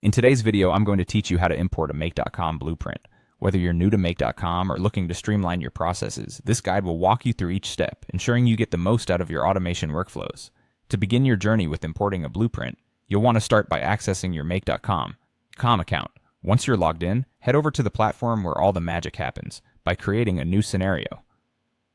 In today's video, I'm going to teach you how to import a Make.com blueprint. Whether you're new to Make.com or looking to streamline your processes, this guide will walk you through each step, ensuring you get the most out of your automation workflows. To begin your journey with importing a blueprint, you'll want to start by accessing your Make.com account. Once you're logged in, head over to the platform where all the magic happens by creating a new scenario.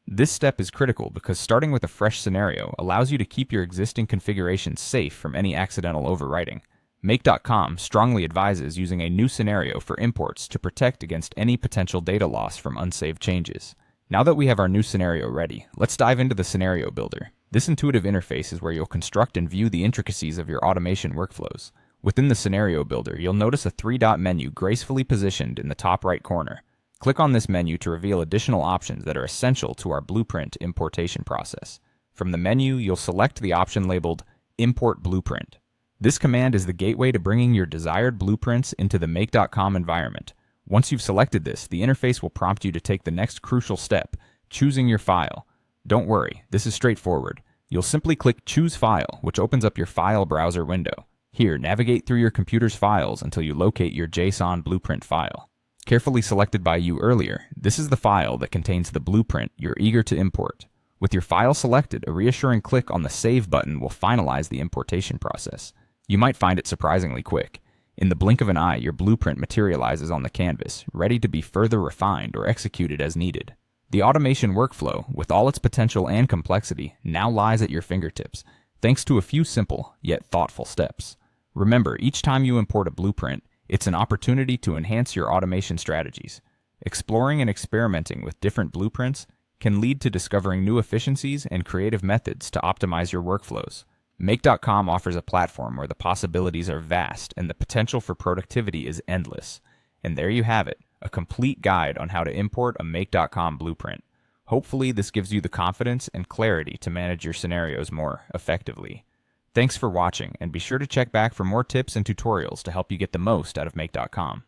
This step is critical because starting with a fresh scenario allows you to keep your existing configurations safe from any accidental overwriting. Make.com strongly advises using a new scenario for imports to protect against any potential data loss from unsaved changes. Now that we have our new scenario ready, let's dive into the scenario builder. This intuitive interface is where you'll construct and view the intricacies of your automation workflows. Within the scenario builder, you'll notice a three-dot menu gracefully positioned in the top right corner. Click on this menu to reveal additional options that are essential to our blueprint importation process. From the menu, you'll select the option labeled Import Blueprint. This command is the gateway to bringing your desired blueprints into the Make.com environment. Once you've selected this, the interface will prompt you to take the next crucial step, choosing your file. Don't worry, this is straightforward. You'll simply click Choose File, which opens up your file browser window. Here, navigate through your computer's files until you locate your JSON blueprint file. Carefully selected by you earlier, this is the file that contains the blueprint you're eager to import. With your file selected, a reassuring click on the Save button will finalize the importation process. You might find it surprisingly quick. In the blink of an eye, your blueprint materializes on the canvas, ready to be further refined or executed as needed. The automation workflow, with all its potential and complexity, now lies at your fingertips, thanks to a few simple, yet thoughtful steps. Remember, each time you import a blueprint, it's an opportunity to enhance your automation strategies. Exploring and experimenting with different blueprints can lead to discovering new efficiencies and creative methods to optimize your workflows. Make.com offers a platform where the possibilities are vast and the potential for productivity is endless. And there you have it, a complete guide on how to import a Make.com blueprint. Hopefully this gives you the confidence and clarity to manage your scenarios more effectively. Thanks for watching, and be sure to check back for more tips and tutorials to help you get the most out of Make.com.